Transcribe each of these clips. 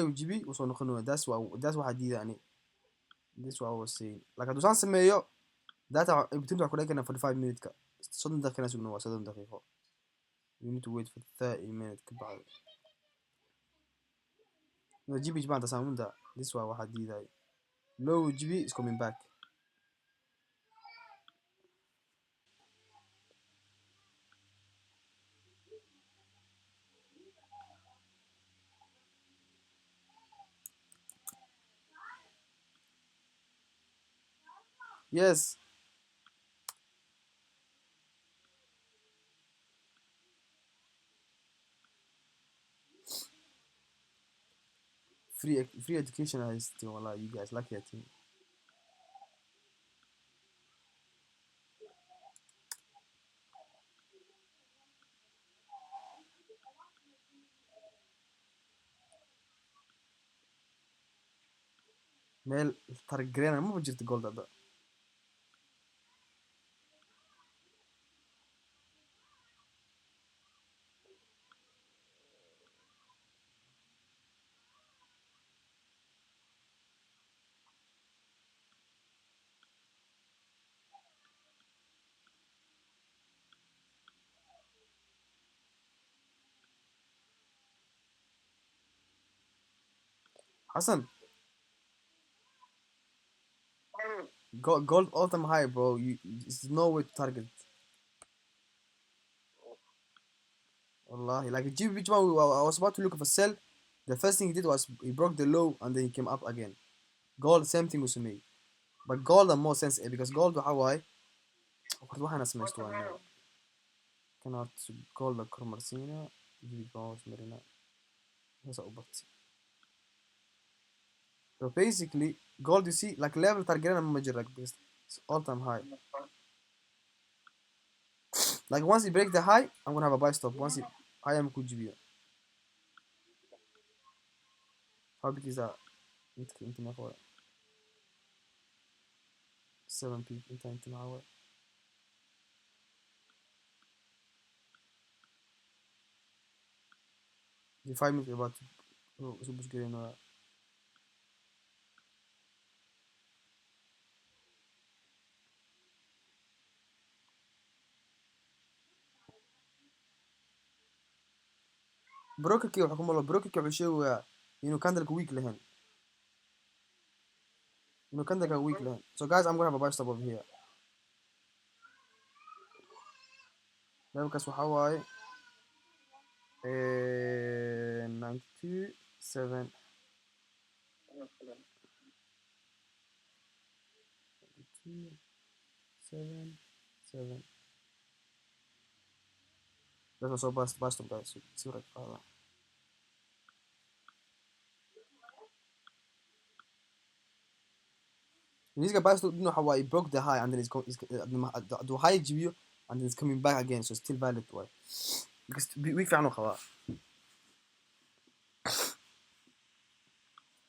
وجبي وصلنا خنوه that's واحد دي يعني this what I was saying like هدوسان سميو data بتنتو كلها كنا 45 minute ka صدق دقيقة سجنوا صدق دقيقة you need to wait for 30 minutes كبعد جبي جماعة تسامون ده this what واحد دي ده لو جبي is coming back yes free education is still والله you guys lucky I think meel targarena ma jirto gold hadda حسن gold all time high bro it's no way to target والله like GBP I was about to look for sell the first thing he did was he broke the low and then he came up again gold same thing with me but gold are more sensitive because gold waxa waaye horta waxaana samaysto waa cannot gold kormarsiina GB gold marina هسه أبطي so basically gold you see like level target ما مجرد بس it's all time high like once you break the high I'm gonna have a buy stop once you high I'm could GB how big is that انت ما فوق 7 people انت معاه the 5 minutes about شو مشكلة إنه بروكر كي وحكم الله بروكر كي بشيء إنه كان لك week لهن إنه كان لك week لهن so guys I'm gonna have a buy stop over here ده كاس وحواي 92 7 7 7 that's also buy stop guys see what I call He's got buy stop you know how I broke the high and then the high GBU and then it's coming back again so it's still valid why because week في عنه خلاص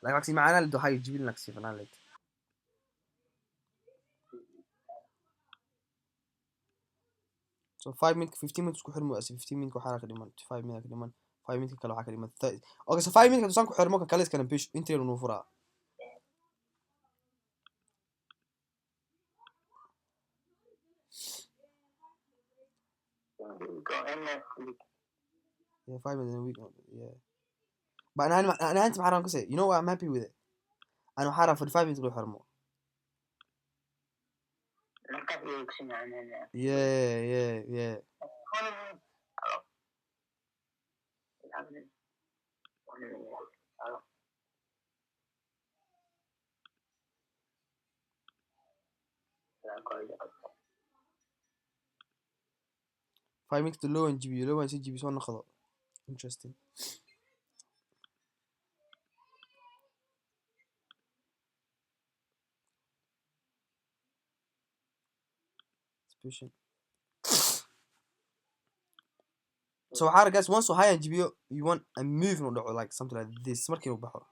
like actually معانا اللي هاي GBU اللي نكسي فنالت so 5 minutes 15 minutes ku xirmo 15 minutes ku xara dhiman 5 minutes dhiman 5 minutes kale waxa ka dhiman okay so 5 minutes tusan ku xirmo ka kale iskana bish inteenu noo furaa yeah 5 minutes in a week yeah but انا انت محرم كسي you know what I'm happy with it انا حارة for 5 minutes ku xirmo yeah five minutes to low and GB low and GB so نخض interesting special so حارة guys once so high and GB you want a move or like something like this markii uu baxo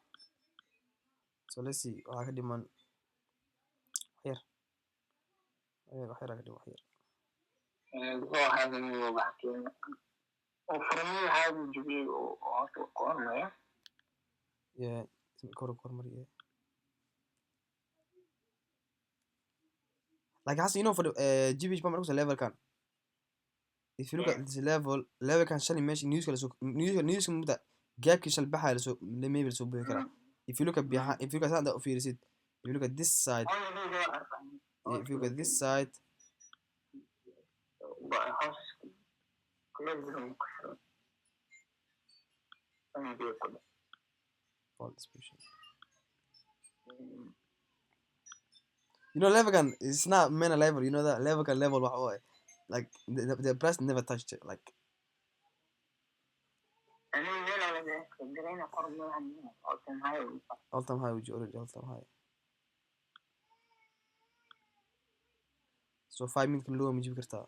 so let's see waxa ka dhiman here waxa ka dhiman here yeah kor mariye like has you know for the GBH bump level kan if you look at this level kan shali mesh news mubda gaabki shal baxa la soo maybe soo bixi kara if you look at behind if you look at that of your seat if you look at this side if you look at this side you know level kan it's not main level you know that level kan level waxa way like the press never touched it like all time high وجي already all time high so 5 minutes لو ما يجيب كرتا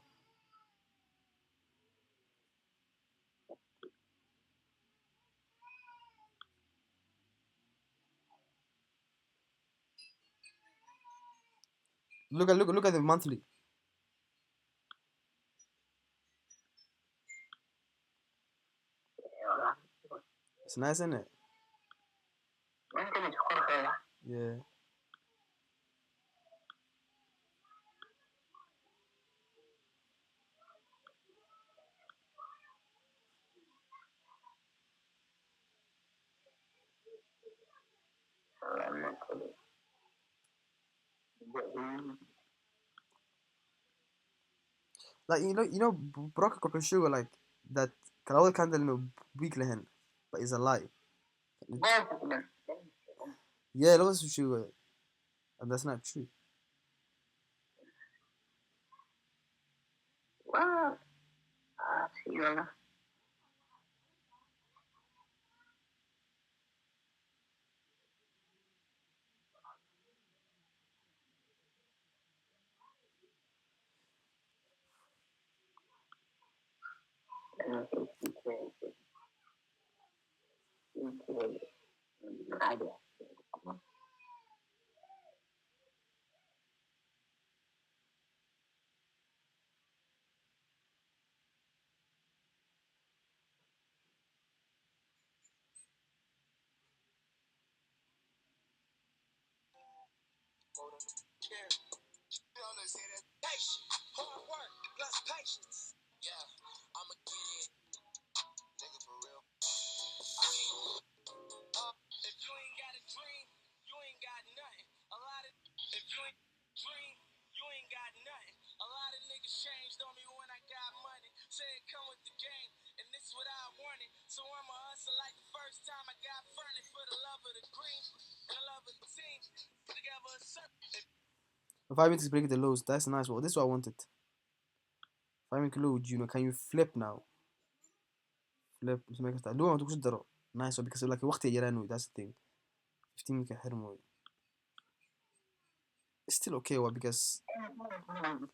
look at the monthly it's nice isn't it yeah like you know Brock Kokoshuga like that كلاود كان انه weak لهن but it's a lie yeah لو بس شو and that's not true if 5 minutes break the lows that's nice well this is what I wanted 5 minutes low you know can you flip now flip مش ما كنت لو ما تقصد درو nice because like وقت يجرانو that's the thing 15 minutes حرمو it's still okay well because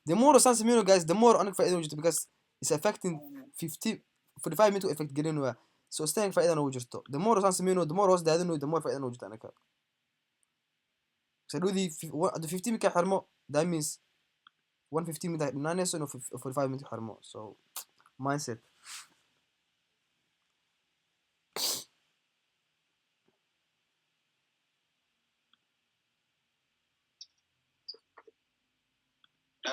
the more San Simino guys the more أنا فائدة وجدت because it's affecting 50 45 minutes effect جرينو so staying فائدة أنا وجدته the more San Simino the more was the other the more فائدة أنا وجدت أنا كا so do the 15 minutes حرمو that means 115 minutes نانيس إنه 45 minutes حرمو so mindset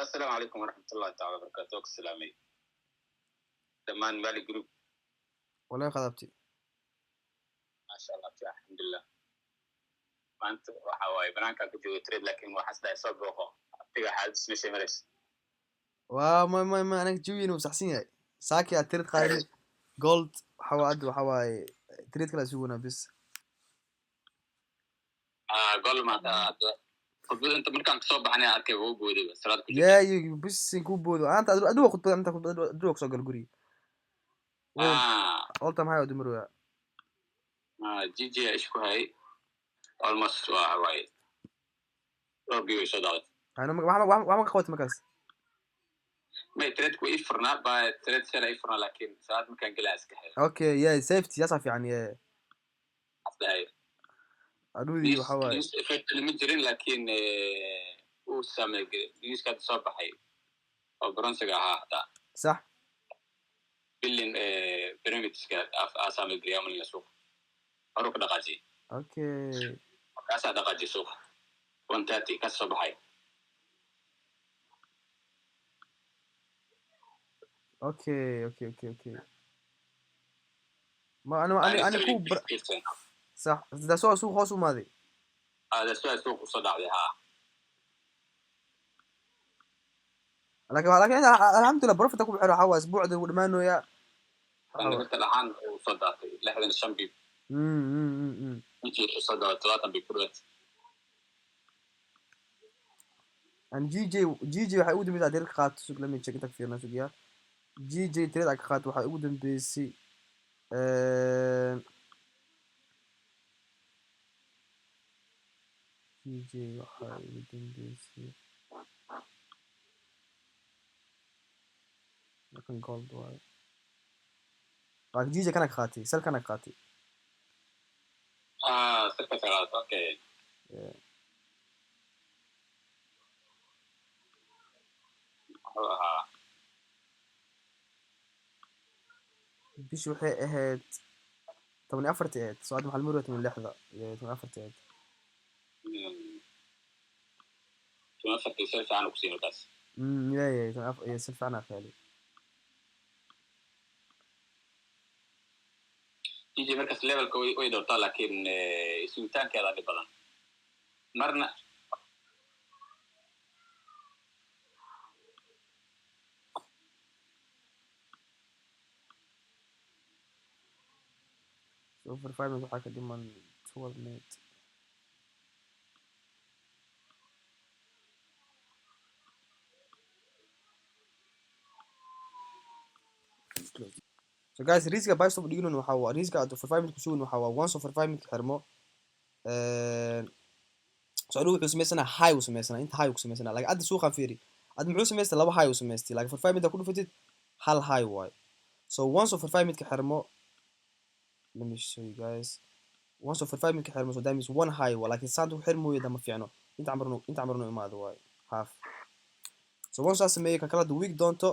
السلام عليكم ورحمة الله تعالى وبركاته السلامي دمان مالي جروب ولا خذبتي ما شاء الله بتاع الحمد لله ما أنت وحواي بنانك كنت تريد لكن وحسد يصاب روحه أبتيع حادث مش مرس ما أنا جوي إنه صحسين ساكي أتريد خارج جولد حواد وحواي تريد كلا سوونا بس قول ما قلت أنت مركان تصوب عني أركب هو بودي بس راد كل يا بس نكون بودو أنت أدو أخذ أنت أدو أخذ الجوري أول تام هاي ودمرو يا جي إيش كهاي almost وحواي ربي وصدات أنا ما خوات مكاس ما تريد كوي فرنا با تريد سلا فرنا لكن ساعات مكان جلاس كهاي أوكي يا سيفتي يصف يعني أصلاً أدو دي وحواي إفكت المجرين لكن هو سامع جيس كات صوب حي أو برانسجا هذا صح بيلين بريمتس كات أسامع جريام اللي سوق أروح دقاتي Okay. markaasaa dhaqaaji suuqa 1:30 ka soo baxay Okay. ما أنا كوب صح ده سوق هوس وماذي هذا سؤال سوق وصدع ها لكن الحمد لله بروفيت أكو بحلو حوا أسبوع ده ما إنه يا أنا قلت الآن وصدعت لحد الشامبي يجي صدع 3 بكروت أنا جي وحيقودم بيتا ديرك خات سوق لما يتشكتك في الناس ويا جي تريد على خات وحيقودم بيسي جي وحيقودم بيسي لكن جولد واي راك جي كانك خاتي سل كانك خاتي سكة ثلاثة أوكي بيش وحي اهد طبعا أفرت اهد سؤال محل مرة من لحظة طبعا أفرت اهد شو نفسك يصير في عنه كسينو بس يا سلف عنها خالي يجي مركز ليفل كوي ويدورتا لكن سلطان كذا بدن مرنا اوفر 5 وحاجة دي من 12 ميت So guys, riska باي stop digno waxa riska aad for 5 minutes kusoo waxa once for 5 minutes xirmo so adu wuxuu sameysana high uu sameysana inta high uu sameysana like aad suuqa fiiri aad muxuu sameystay laba high uu sameystay like for 5 minutes ku dhufatid hal high way so once for 5 minutes xirmo let me show you guys once for 5 minutes xirmo so that means one high way like saad uu xirmo yada ma fiicno inta amarno imaado way half so once I sameeyo ka kala week doonto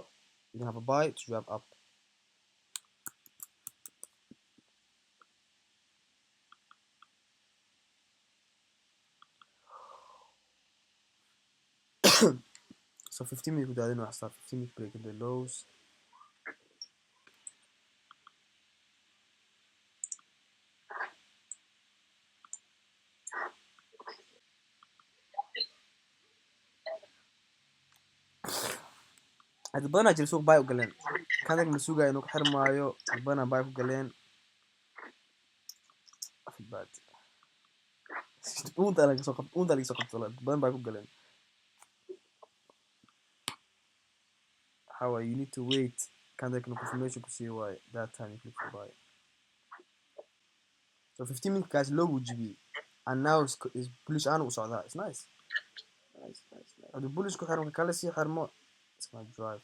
you can have a buy to wrap up so 15 minutes كده قاعدين نحصل 15 minutes break in the lows هاد بدنا جل سوق باي وقلين كان من السوق إنه كحر مايو بدنا باي وقلين في بعد أنت اللي سقط طلع بدنا باي وقلين how you need to wait كان ذاك confirmation to see why that time you click to buy so 15 minutes guys low would be and now is bullish أنا وصعدها it's nice هذا bullish كحر كلا سي حرمو it's gonna drive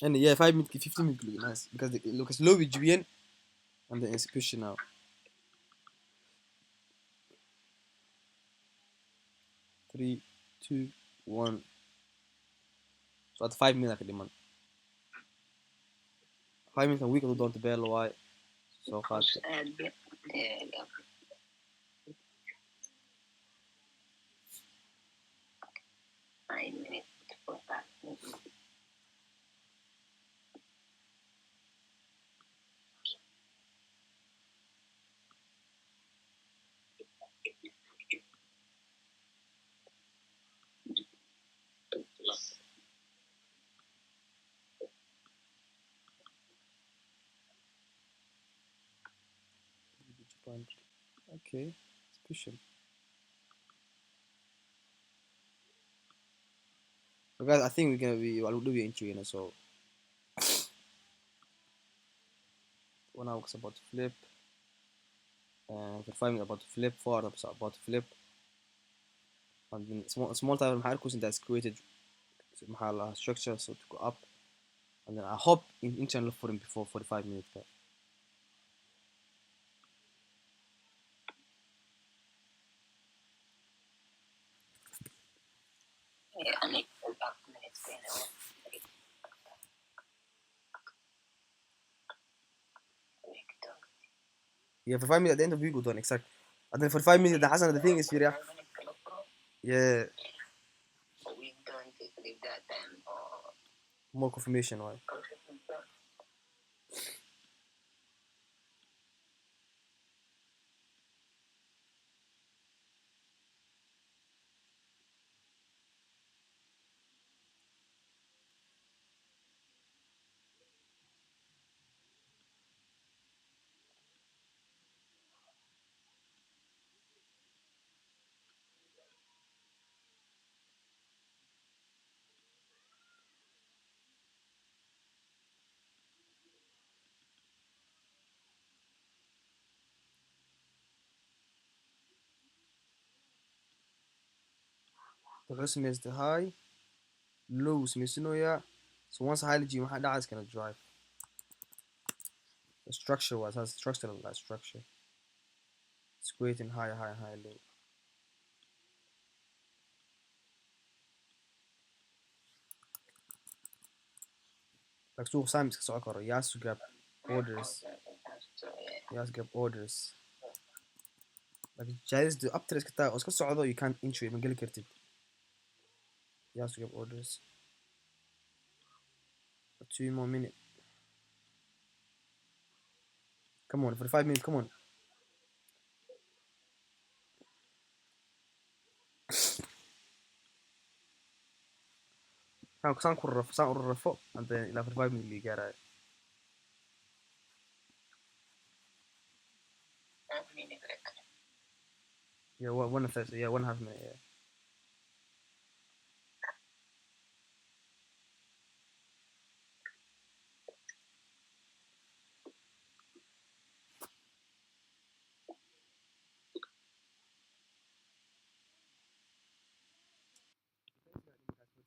and yeah 5 minutes 15 minutes look nice because it looks low with GBN and the execution now Three, two, one. So at 5 minutes كده 5 minutes a week we don't bell why so fast okay special so guys I think we're gonna be I'll do entry you know so one hour was about to flip and for 5 minutes about to flip 4 hours about to flip and then small time محل كوسن that's created محل structure so to go up and then I hop in internal for him before 45 minutes guys Yeah, for 5 minutes at the end of the week we're done, exact. And then for 5 minutes the Hassan, the thing is here, yeah, more confirmation, why? The recipe is the high, low سميسينويا. So once high لجي واحد ده gonna drive. The structure was has structural like structure. It's creating high, high, high, low. Like so Simon كسر أكره. He has to grab orders. He has to grab orders. Like جايز the up to this كتاع. أسكت صعوده you can't entry من قل كرتب. He has to grab orders. For 2 more minutes. Come on for 5 minutes. Come on. سان كرف سان الرفو. And then إلى for 5 minutes اللي جاره. Yeah, 1 yeah 1/2 minute. Yeah.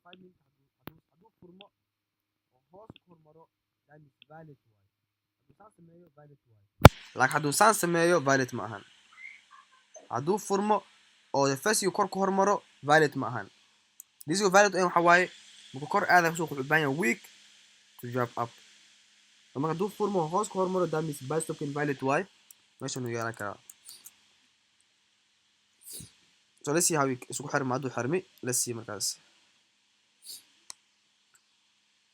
هدوق فرما وهوس كورمارو that is valid واي. هدوسان سميو valid واي. Like هدوسان سميو valid maahan. هدوق فرما oo first kor ku hormaro valid maahan. This is valid in waxa waaye marka kor aad ku soo xubaan week to jump up. Ama hadu furmo hoos ku hormaro that means best token valid waay. Meeshan uu yeelan karaa. So let's see how we isugu xirmo hadu xirmi. Let's see markaas.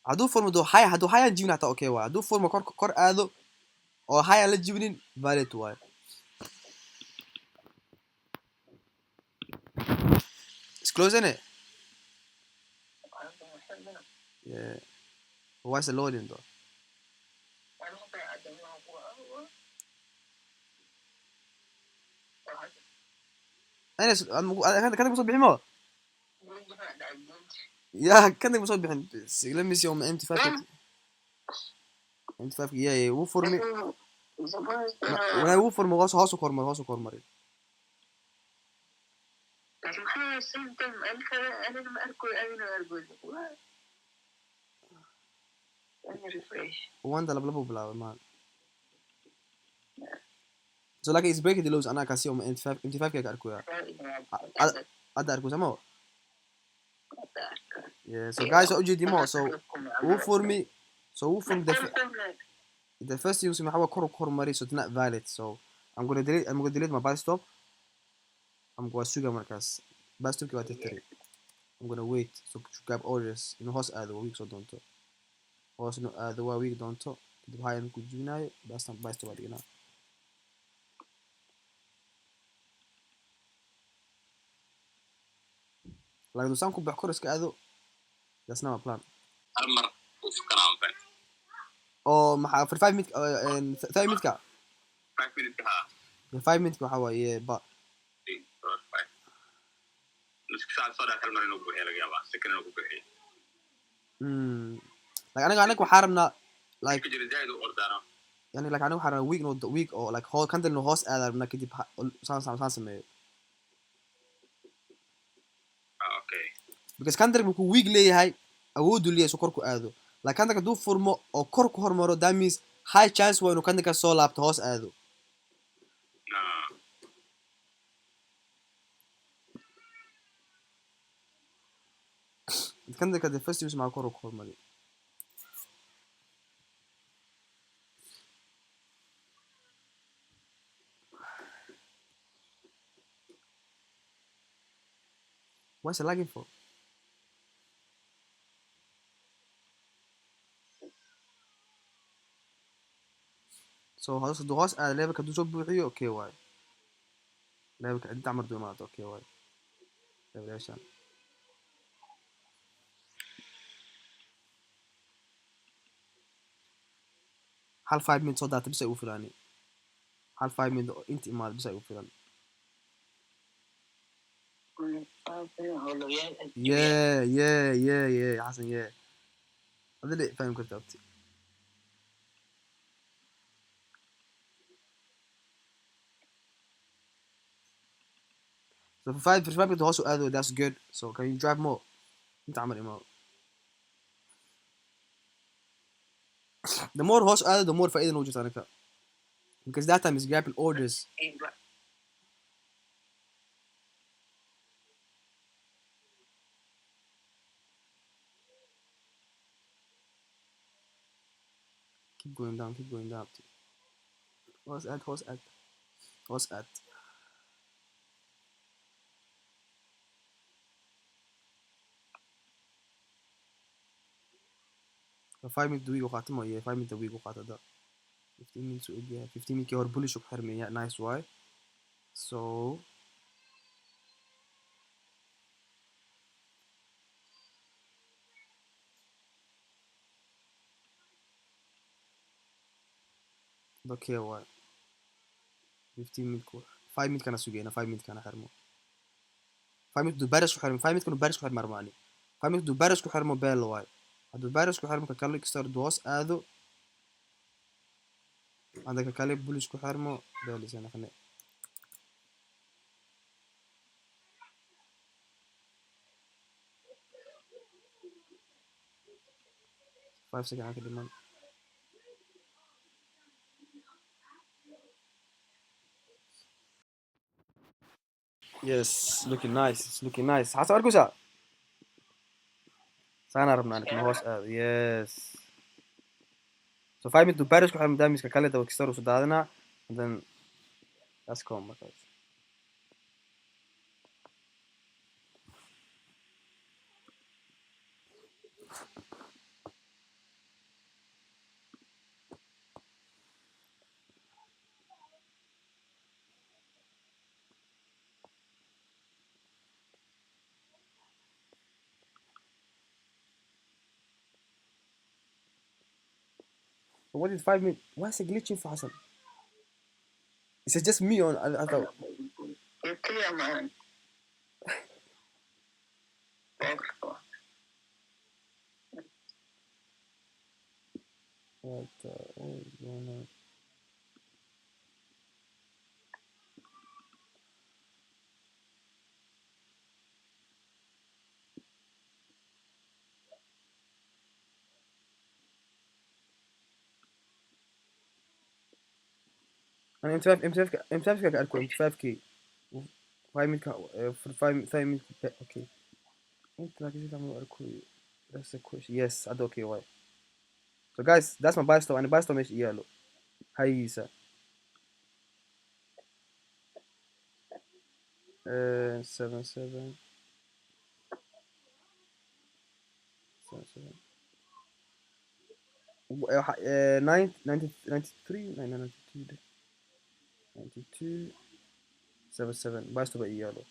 Hadu furmo do haya hadu haya jibin hata okay waay. Hadu furmo kor aado oo haya la jibinin valid waay. It's close isn't it? Yeah. Why is it loading though? أنا كان مصاب بحمار. يا كان مصاب بحن. لم يسيوم من أنت فاكر. أنت فاكر يا وفرمي. وأنا وفرمي هاسو كورمر. وأنت لبلبه بلا مان. So like it's breaking the laws أنا كاسيوم من أنت فاكر كأركويا. أدا أركو سماه. Yeah. So guys, so أجي more. So وفرمي. So وفرم the first use ما هو كورمري so it's not valid. So I'm gonna delete my buy stop. I'm gonna sugar markers. Buy stop كوا تتري. I'm gonna wait so to grab orders إنه هوس هذا week so don't talk. هوس إنه هذا week don't talk. ده هاي نكون جيناي بس buy stop علينا. لكن لو سامكم بحكورس كأذو that's not my plan. المر وفكرة عن بين. أو مع for 5 minutes 3 minutes كا. 5 minutes كها. 5 minutes كحواي با. نسك ساعة صار كلمة نوبه هي لقيا بس سكنا نوبه هي. like أنا كحارمنا like. كجري زايد وأردنا. يعني like أنا كحارم week or like هو كان إنه host هذا من كده سان سميه. Okay. Because كان ده بيكون week ليه هاي أودو ليه سكركو هذا. like كان ده كدو فرمو أو كركو هرمرو that means high chance وإنه كان ده كسول up host هذا. كان كده فيرست يوز مع كورو كورمالي what's it lagging for so هذا دوغاس لعبة كدو جوب بوحيو اوكي واي لعبة انت عمر دومات اوكي واي لعبة عشان حال 5 minutes صدات بس يقول فلاني حال 5 minutes انت ما بس يقول فلاني يا حسن يا هذا اللي فاهم كتابتي so for 5 minutes also add that's good so can you drive more انت عمر امام the more horse added the more فائدة نوجد عنك because that time is grabbing orders keep going down horse add so 5 minutes دويق وقعت ما هي 5 minutes دويق وقعت ده 15 minutes وإجا 15 minutes كهور بوليش وحرمي yeah nice why so okay why 15 minutes كور 5 minutes كان سوقينا 5 minutes كان حرمو 5 minutes دو بارش وحرمو 5 minutes كانوا بارش وحرم مرماني 5 minutes دو بارش وحرمو بيل واي دو بارش وحرمو ككالو كستار دوس آذو عندك ككالو بوليش وحرمو بيل زين خلنا 5 seconds على كده Yes, looking nice. It's looking nice. حاسة أرجوزا. Sana ربنا عليك ما هوش yes. So 5 minutes to Paris كحنا مدامس ككالة ده وكسر وسدادنا and then let's go my guys. So what is 5 minutes? Why is it glitching for Hassan? It's just me on I thought. You're clear, man. What the hell is going on? أنا M5 كأركو M5 كي 5 minutes for 5 minutes okay. أنت لكن تعمل أركو that's a question. Yes I do okay why. So guys that's my buy stop and the buy stop is yellow. Hi Isa. 7 7 7 93 92 77 باش تبقى يالو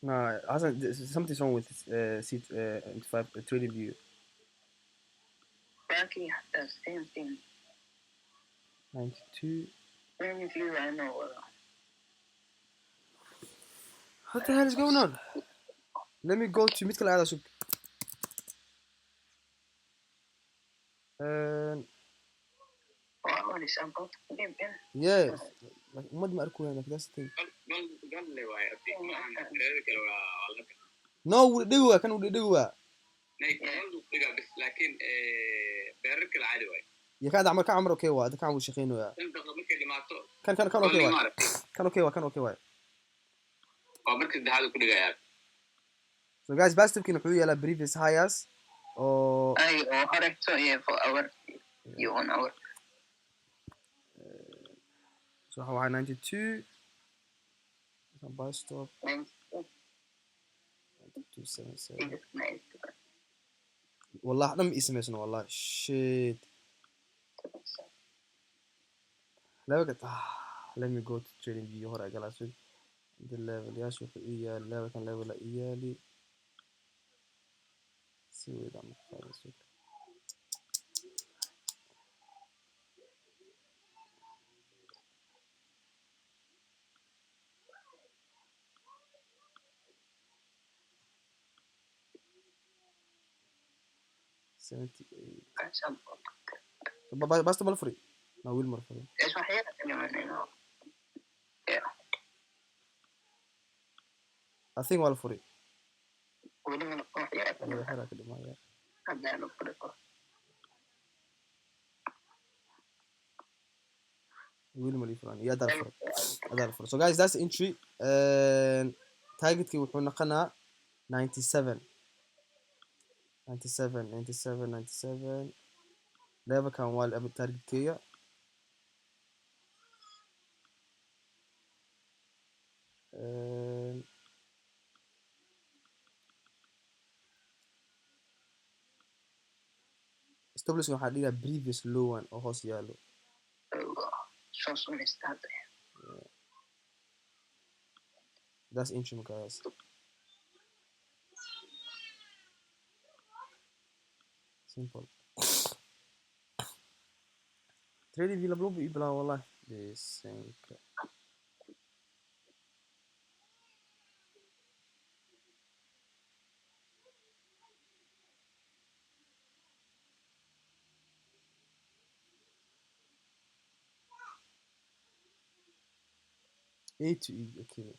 no something's wrong with seat 5 trading view Frankie, the same thing. 92 Same view, I know. what the hell is going on let me go to مثل هذا شوف yes ما أركو هنا that's the thing no دوا كانوا دوا لكن بيرك العادي واي يا كاد عمر كعمر اوكي هذا كان شيخين ويا كان اوكي Only واي maaragtay كان اوكي واي waa markii saddexaad ku dhigayaa so guys bastabkiina wuxuu yeelaa previous highs oo ay oo horecto iyo for hour iyo 1 hour so waxa waa 92 bastop 277 والله دم اسمه والله shit لا بقى let me go to trading view هورا قال اسود the level يا شوف إياه level كان level إيالي سوي ده مختار اسود بس تبغى فري ما ويل مر فري ايش وحياتك كمان I think ولا فري ولي من وحياتك هذا حركة اللي ما يعرف هذا له فرق ويل مر فراني يا دار فرق هذا الفرق so guys that's entry target كي وحنا قنا 97 level كان وال أبي target كيا establish waxaa dhigaa previous low one oo hoos yaalo شو نستعد that's entry guys simple trading villa blue بلا والله بسنك A to E okay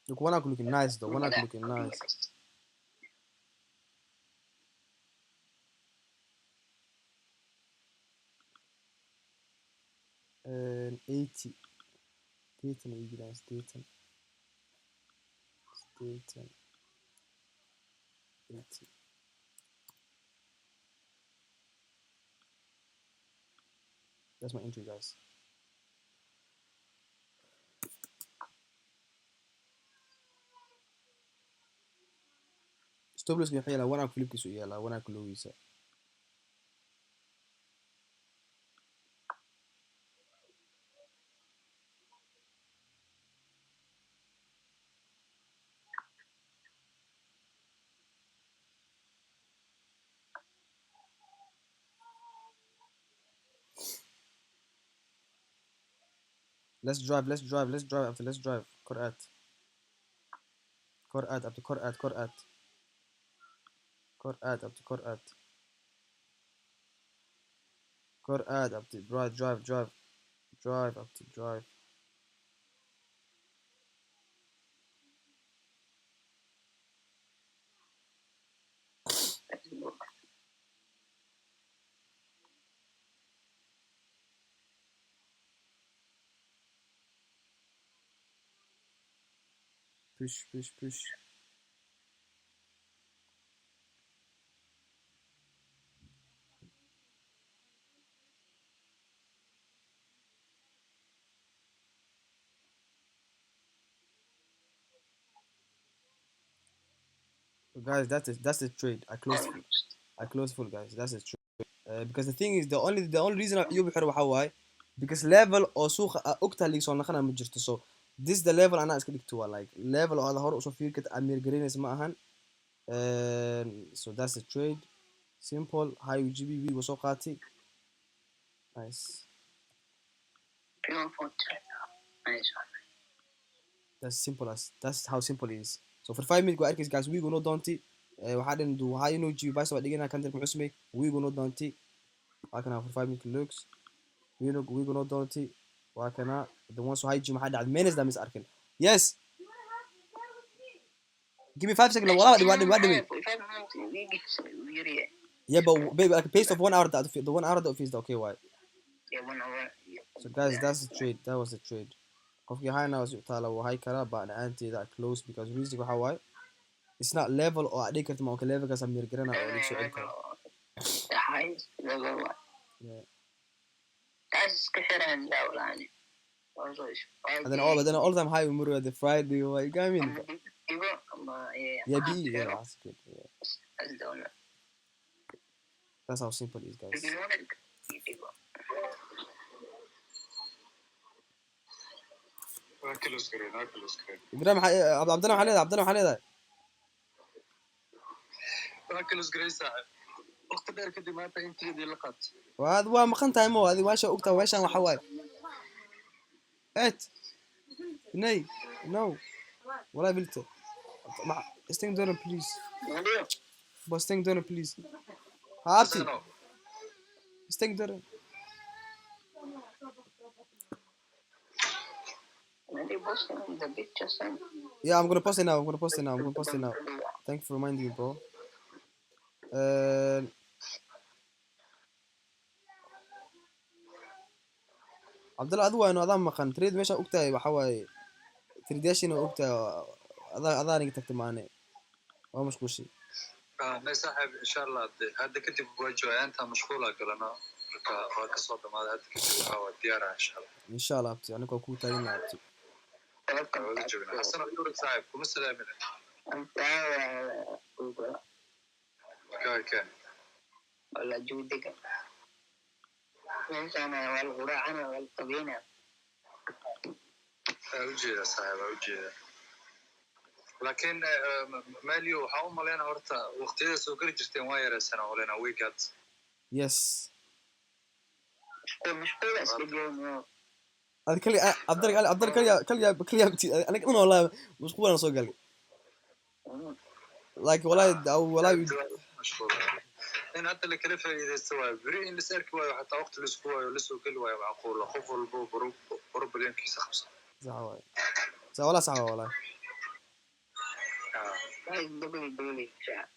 look one looking nice though one looking nice 80 Dayton iyi guys Dayton 80 that's my entry guys stop loss waxay la wana flipkiisu yaala wana kulowisa let's drive after let's drive Korat up to Korat up to Korat up to drive up to drive push so guys that's the trade I close full guys that's the trade because the thing is the only reason you بحر waxa waaye because level oo suuqa ogta liig soo naqana ma jirto so this the level ana iska dhigto waa like level oo aad hore usoo fiir karta amir gareynaysa ma ahan so that's the trade simple high UGB was soo qaatay nice that's how simple it is so for 5 minutes go arkis guys we go no doonti waxaa dhan du waxaa inuu jibi baa soo dhigana kan ku cusmay we go no doonti waa kana for 5 minutes looks we go no doonti وكنا the ones who هيجي محد عاد مينز ده مس أركن yes give me 5 seconds ولا yeah but baby like a pace of 1 hour the 1 hour that is okay why so guys that's the trade that was the trade qofkii hayna was taala waa hay kara baan aanteeda close because reason waxa waay it's not level oo adii karto ma level ka samir garana oo lagu soo celi karo and then all time high umur the Friday why you got me yeah be yeah that's good yeah. That's how simple it is guys إبراهيم عبد الله محلي واكلوس جريسا وقت دير كدي ما انت دي لقات وهذا هو مقن تايمو هذه واشا وقتها واشا وحواي ات ني نو ولا بلت استنج دون بليز بس استنج دون بليز هاتي استنج دون Yeah, I'm gonna post it now. Thank you for reminding me, bro. عبد الله أدوى إنه أضام مخن تريد مش أوكتا بحواي تريديش إنه أوكتا أضاني تكتب معنا هو مش كل شيء. ما صاحب إن شاء الله هذا كنت بوجه أنت مشغولة كلنا كصوت ما هذا كنت بحاول ديارة إن شاء الله أبتي أنا كوكو تاني أبتي. حسنا يورك صاحب كم السلام أنت كان ولا جودك أنا والغراء أنا والطبيعة أوجيه صاحب أوجيه لكن ماليو حاوم لنا هرتا وقتها سوكر جرتين واير سنة ولنا ويكات يس مش بس اليوم هذا كلي عبد الله كلي أنا كمان والله مشغول أنا صوت قلبي like والله مشغول إن حتى اللي كلفه إذا استوى بري إن سيرك واي حتى وقت الأسبوع ولسه كل واي معقول خوف البو برب لين كيس 5 صعوة ولا صعوة والله دبل شاء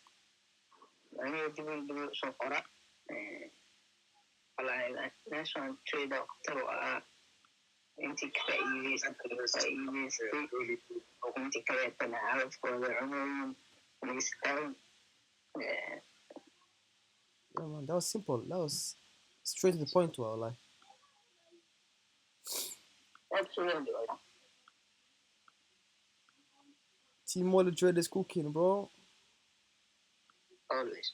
أنا دبل صفرة على الناس عن تريد أكتر أنت كأيس وأنت كأنت عارف والعموم مستوى Yeah man, that was simple. That was straight to the point والله. Team Wallet Trade is cooking, bro. Always.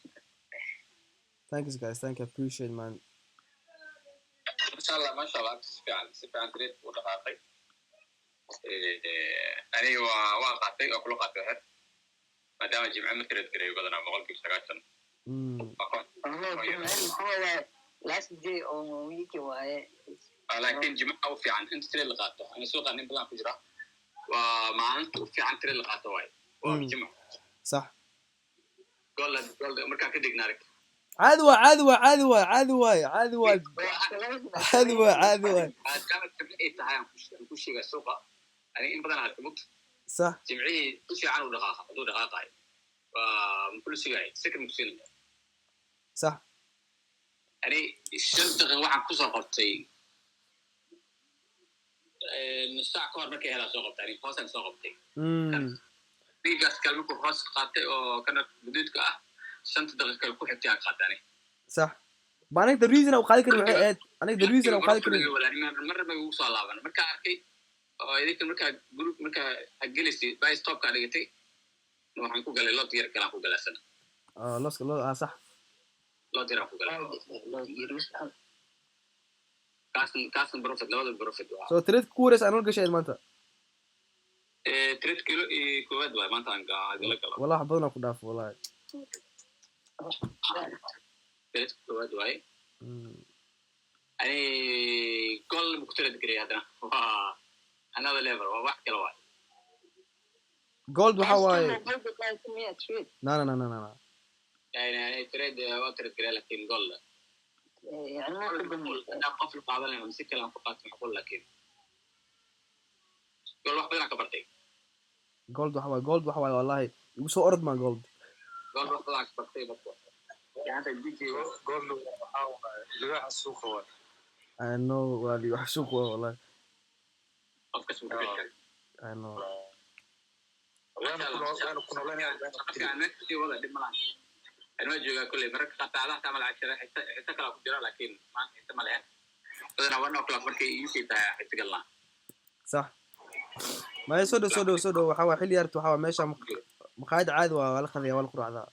Thanks guys, thank you, appreciate man. ما شاء الله سفيان تريد ودقائق أنا واقعتي أو كل قاتل هاد ما دام جمع مترد كريه بدنا بقول كيف سكاشن هو last day أو week واي لكن جمع أو في عن أنت تريد لقاته أنا سوق أنا بلان فجرة ومع أنت في عن تريد لقاته واي وجمع صح قول مركان كديك نارك عدوى كانت جمعية تهايم كل شيء السوق أنا إن بدنا نركبت صح جمعية كل شيء عنه دقائق ومن كل شيء سكن مسلم صح يعني الشنطة واحد كوسا قبتي نساع كور مركي هلا سوق تاني فاصل سوق قبتي في جالس كلامكم فاصل قاتي أو كانت بديت كأ شنطة دقيقة كل حتى قاتني صح بانك the reason أو خالك الوحيد أنا the reason أو خالك مرة ما يوصل لابن مركا أركي إذا كان مركا جروب مركا أجلسي باي ستوب كاريتي نو حنكو قال لا تير كلام كو قال سنة لوس صح لا تير كو قال كاسن بروفيت لا بروفيت so تريد كورس أنا ولا شيء ما أنت تريد كيلو كواد ما أنت عنك هذا والله حضرنا كداف والله تريد كواد واي أنا كل مقترد كريه هذا أنا هذا ليفر واحد كلا واحد جولد وحواي لا يعني تريد وتريد كريه لكن جولد يعني ما أنا قفل بعضنا مسك كلام فقط نقول لكن gool wax badan ka bartay gold waxa waaye wallahi igu soo orod ma gold gool wax badan ka bartay marka yaanta DJ gool waxaa waaye libaxa suuqa waaye I know wali wax suuq waa wallahi qofka soo galay I know waana ku nooleynaya كان نفسي ولا دي ملان أنا جوجا كل مرة قطع هذا تعمل عشرة حتى كلا كجرا لكن ما أنت ملأ فأنا وانا كلا مركي يمشي تا حتى الله صح ما يسودو waxa waa xilli yartu waxa waa meesha maqaayad caadi waa wala khadiya wala quraacda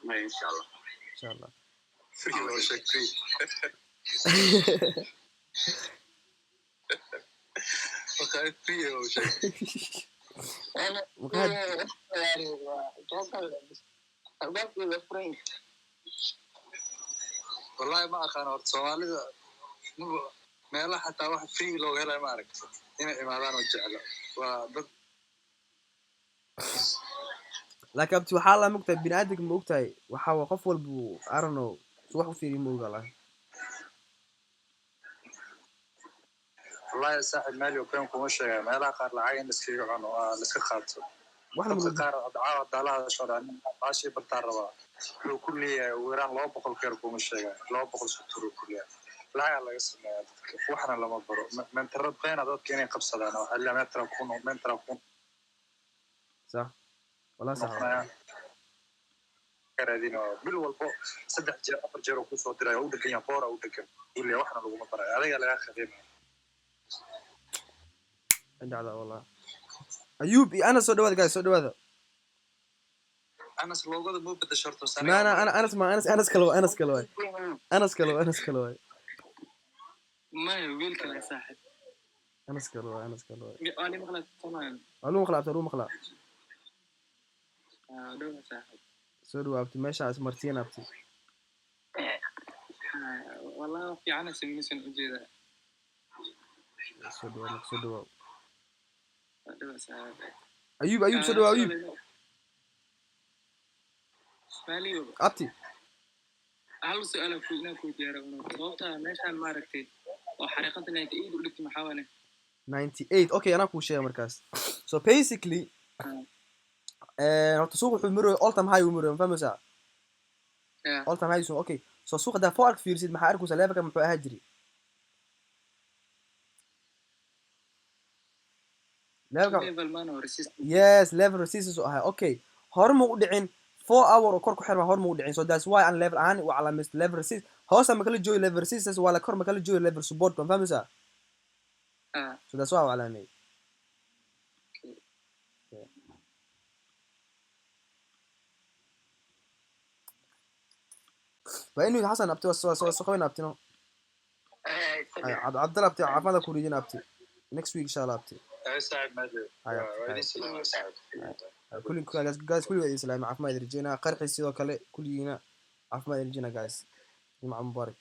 ما إن شاء الله insha Allah free oo sheeg free okay free oo sheeg والله ما أخانا ورد سوالي meelaha xataa wax free looga helay ma aragto inay imaadaan oo jeclo waa dad laakiin abti waxaa la mugtay bini'aadamka ma ogtahay waxa waa qof walba I don't know wax u fiiriyo ma oga wallahi saaxib meel iyo been kuma sheegay meelaha qaar lacag in iskaga cuno waa la iska qaato waxna qaar adcaa dalaha shodaan baashi bartaan rabaa wuxuu ku leeyahay weeraan 200 keer kuma sheegay 200 sutur ku leeyahay lacag laga sameeyaa dadka waxna lama baro mentarad qeyna dadka inay qabsadaan oo xilli mentra kun صح والله صح karadino bil walbo 3 jeer 4 jeer ku soo diray oo degan yahay boora oo degan ilaa waxna lagu ma baray adiga laga khadimay عندها والله ايوب انا سو دواده جاي سو دواده أنس لوجو مو بدي شرطه سنة ما انا اسمع انس كلوي ما يقول كذا صاحب انس كلوي أنا مغلط تمام علوم مخلع دوما صاحب سو ابتي ماشي اسمرتين ابتي والله في عنا سميسن وجيدا سو دوما صاحب ايوب سو ايوب مالي ابتي هل سؤال كلنا كوديارنا صوتها ماشان ما ركتي وحريقة 98 ولكن محاولة 98 اوكي انا كل شيء مركز so basically horta suuq wuxuu miro all time high uu miro fahmo saa all time high okay so suuqa da foo ark fiirsid maxaa arkaysa levelka muxuu ahaa jiri level man or resistance yes level resistance oo ahaa okay horma u dhicin 4 hour oo kor ku xirma horma u dhicin so that's why an level aan u calaamayst level resistance hoosa ma kala jooy level resistance wala kor ma kala jooy level support fahmo saa so that's why calaamay وإنه حسن أبتي وسخوين أبتي عبد الله أبتي عفوا كوريين أبتي next week إن شاء الله أبتي ساعد ما كل guys كل واحد يسلم عفوا ما يدري جينا قرح يصير كله كلنا عفوا ما يدري جينا guys جمعة مبارك